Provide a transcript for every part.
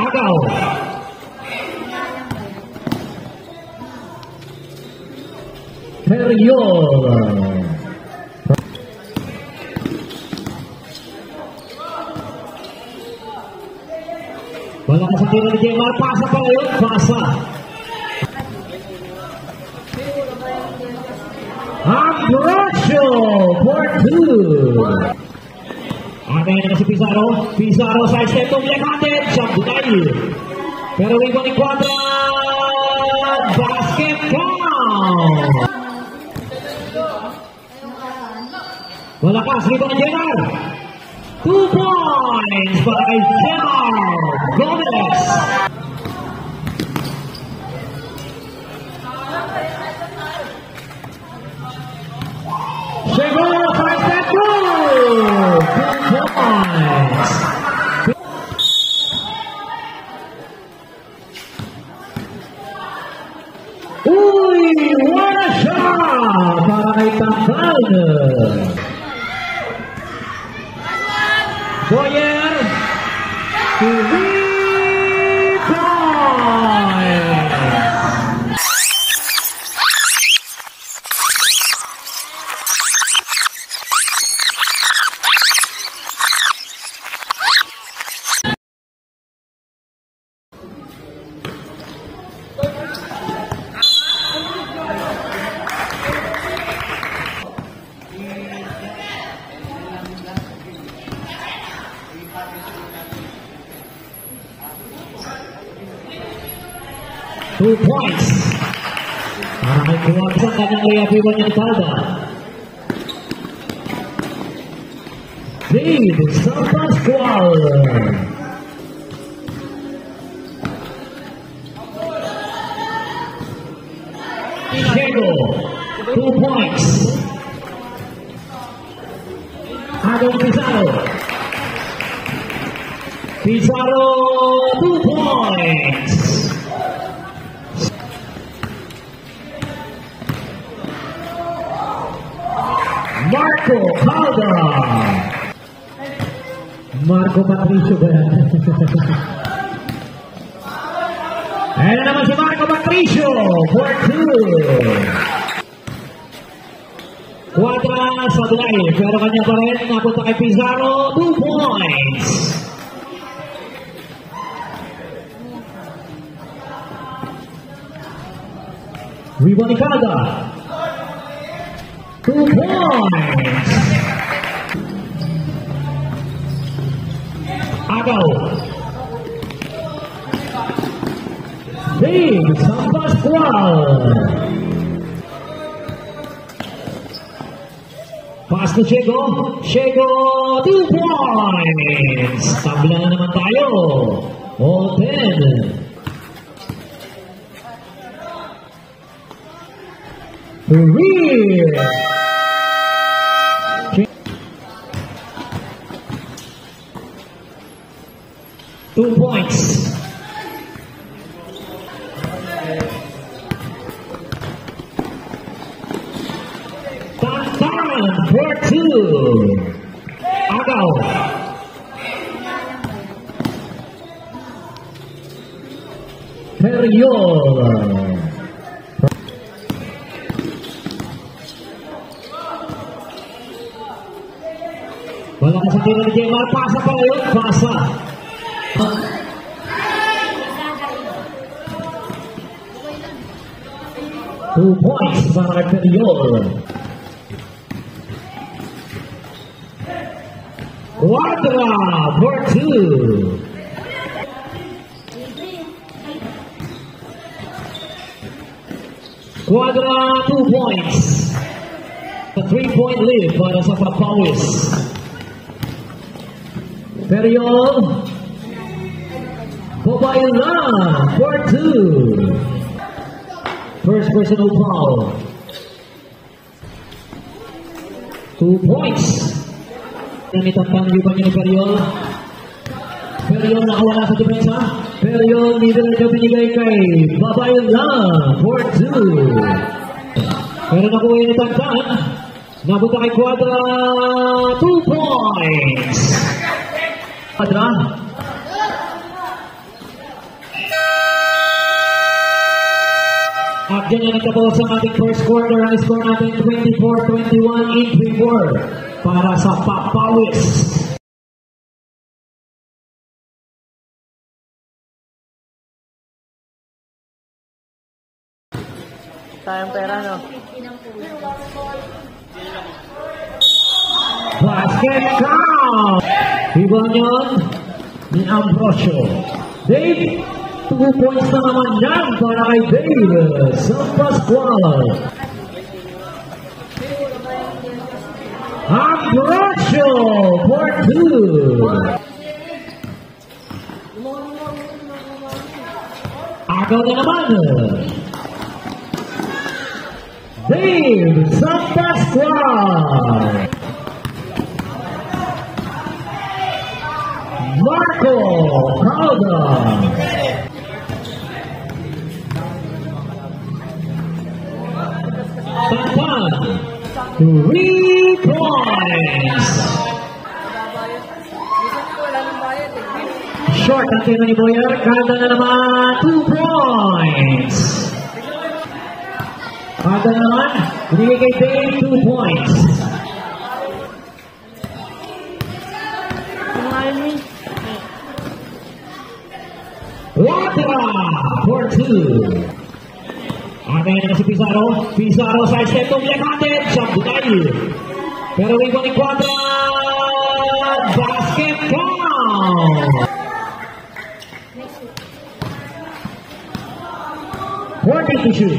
Agaw. Periol. Wala ka sa tira ni Jemar. Pasa pala yun. Pasa. Ambrosio for 2. Agay na si Pizarro. Pizarro side step to Blackhanded. Shot denial. Pero iwan ni Quadra. Basket count. Malakas dito ni Jemar. 2 points para kay Jemar Gomez. Shego, side step goal. 2 points. Uy, what a shot para kay Tangkal. Boyer, 3 points. Two points. Para kay Kuwag sa kanyang reapiwan niya ni Calda. Lead sa Pascual. Shego, 2 points. Agong Pizarro. Pizarro, 2 points. Marco Calda. Marco Patricio ba yan? Ayan na naman si Marco Patricio for 2. Quadra sa delay, pero kanya pa rin napunta kay Pizarro, 2 points. Rebound ni Calda. 2 points. Agaw. Big San Pascual. Pass to Shego. Shego, 2 points. Tabla na naman tayo. All 10. Rear. 2 points. Tantan for 2. Agaw. Periol. Wala ka sa tira ni Jemar. Pasa pala yun. Pasa. 2 points para kay Periol. Quadra for 2. Quadra, 2 points. A 3-point lead para sa Papawis. Periol. Babayla for 2. First personal foul. 2 points. Nanitatang yuban niya ni Periol. Periol nakawala sa depensa. Periol middle na binigay kay Babayla for 2. Pero nakuha yun ni Tantan. Napunta kay Quadra. 2 points. Quadra. At dyan na nagtapos ang ating first quarter. Ang score natin 24-21 in favor para sa Papawis. Tayong pera, no? Basket count! Rebound yun ni Ambrosio. Dave, 2 points na naman yan para kay Dave sa Pascual. Ambrosio for 2. Agaw na naman. Dave sa Pascual. Marco Calda. Tantan. 3 points. Short ang tira ni Boyer. Calda na naman. 2 points. Calda na naman. Binigay kay Dave 2 points. Quadra for 2. Amen na si Pizarro. Pizarro sa step to Biacated. Shot denial. Pero rebound ni Quadra. Basket count. 40 to shoot.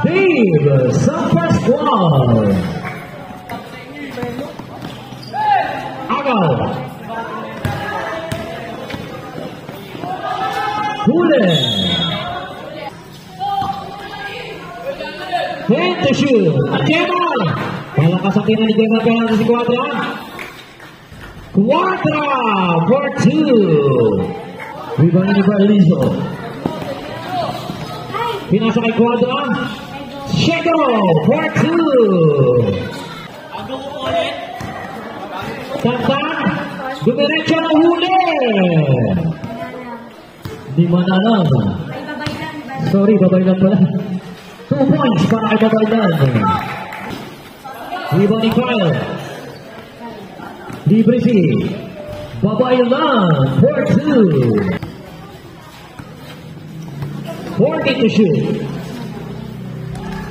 Dave sa Pascual. Agaw. Hule. 10 to shoot. At Gemma. Malakas ang tina ni Gemma kaya si Quadra. Quadra for 2. Rebound ni Barlizo. Pinasa kay Quadra. Shego for 2. Tantan. Dumiretso ng huli. Di manalang. Sorry, babaylan pala. 2 points para kay babaylan. Rebound ni Kyle. Libre si Babaylan for 2. 40 to shoot.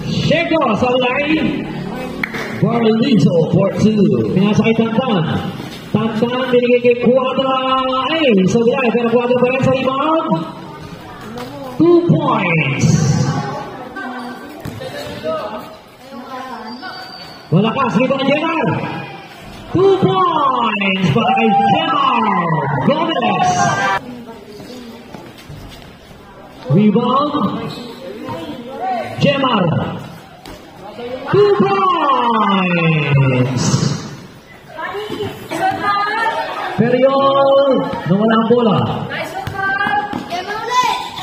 Shego sa line. Barlizo for 2. Pinasa kay Tantan. Tantan, binigay kay Quadra. Ay, sa bilay. Pero Quadra pa rin sa rebound. 2 points. Malakas, rebound ni Jenner. 2 points para kay Jenner Gomez. Rebound. Jenner. 2 points. Periol, nawala ang bola.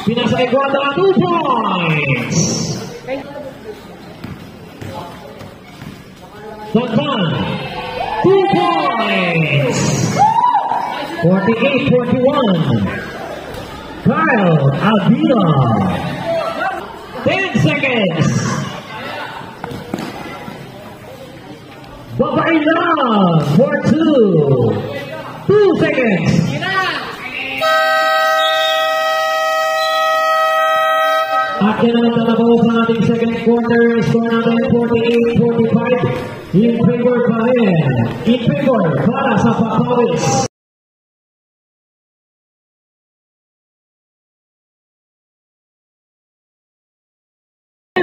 Pinasa kay Quadra, 2 points. Tantan, 2 points. 48-41. Kyle Avila. 10 seconds. Babaylan for 2. 2 seconds. At yan ang tatapos ng ating second quarter. Score natin 48-45. In favor pa rin. In favor para sa Papawis.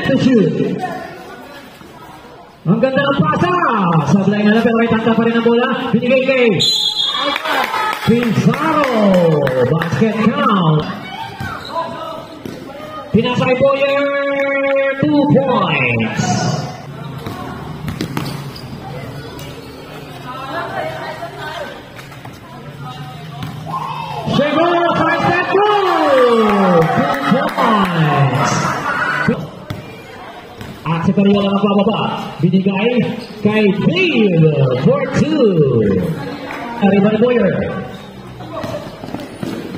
To shoot. Ang ganda ng pasa. Sablay na lang pero may tanta pa rin ang bola. Binigay kay Pizarro. Basket count. Pinasa kay Boyer. 2 points. Shego, 5-step goal. 2 points. At si Periola na pababa. Binigay kay Dave for 2. Arriba ni Boyer.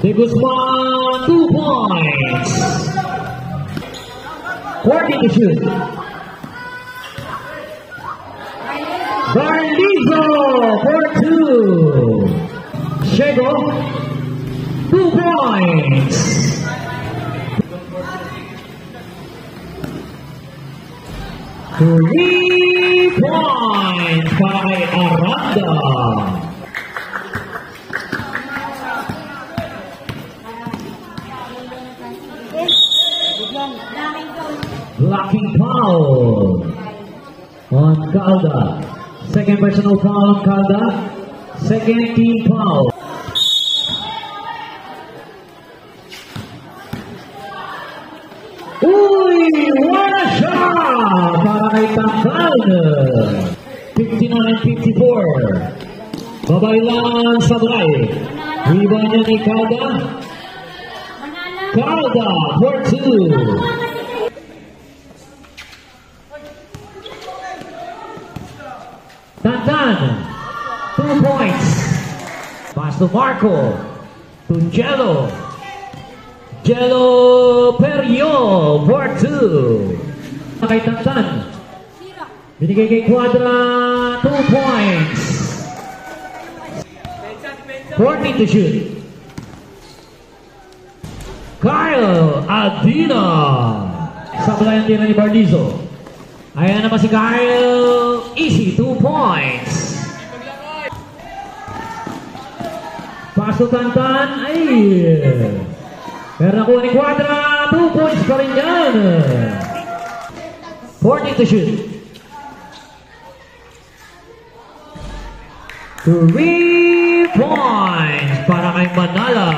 De Guzman, 2 points. 40 to shoot. Garlizo for 2. Shego, 2 points. 3 points para kay Aranda. Blocking foul on Calda. Second personal foul on Calda. Second team foul. Uy! What a shot! Para kay Tangkal. 59-54. Babaylan Sablay. Rebound niya ni Calda. Calda for 2. Tantan, 2 points. Pass to Marco. To Jello. Jello Perio for 2. Kay Tantan. Binigay kay Quadra, 2 points. 14 to shoot. Kyle Adina. Sablayan din ni Barnizo. Ayan naman si Kyle. Easy, 2 points. Paso Tantan. Ay. Pero nakuha ni Quadra. 2 points pa rin yan. 14 to shoot. 3 points para kay Manala.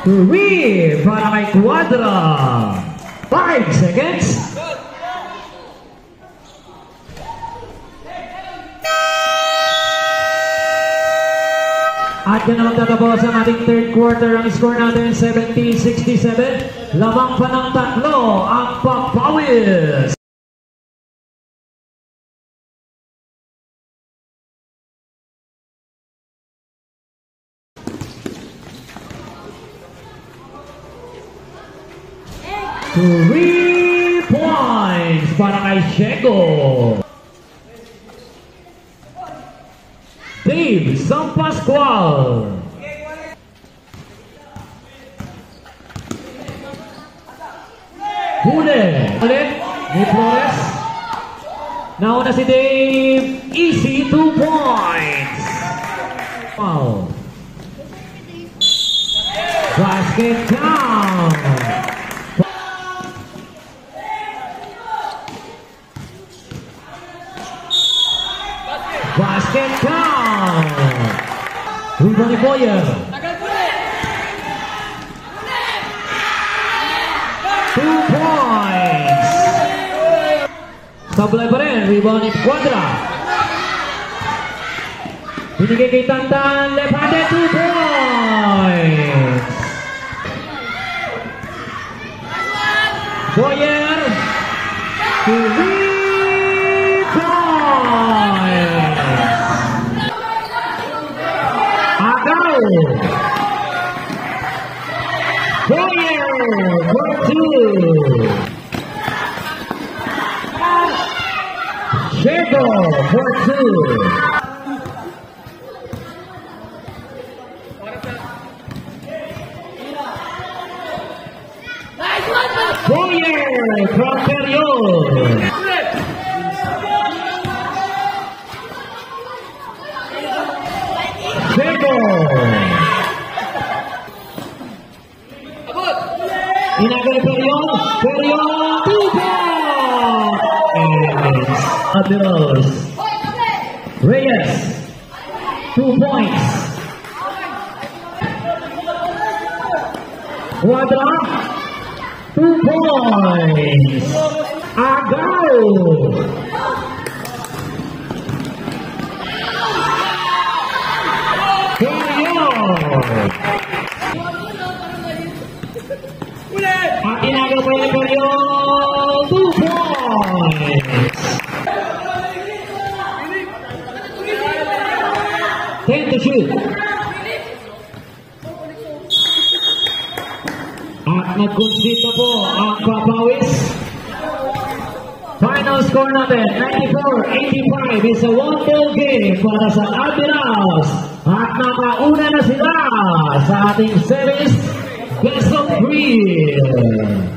3 para kay Quadra. 5 seconds. At yan ang tatapos ang ating third quarter. Ang score natin 70-67. Lamang pa ng 3 ang papawis. Three points para kay Shego. Dave San Pascual. Huli. Ulit ni Flores. Nauna si Dave. Easy 2 points. Wow. Basket count. Basket count. Rebound ni Boyer. 2 points. Sablay pa rin. Rebound ni Quadra. Binigay kay Tantan. Left-handed 2 points. Boyer. 3 points. Agaw. Boyer for 2. Shego for 2. Boyer from Period. Shego. Inagal Period. Period 2 points. Admiros. Reyes 2 points. Quadra 2 points. Agaw. Period. At inagaw pa yung Period 2 points. shoot. At nag-concede na po ang Papawis. Final score natin, 94-85 is a one-ball game para sa Admirals. At nakauna na sila sa ating series best of 3.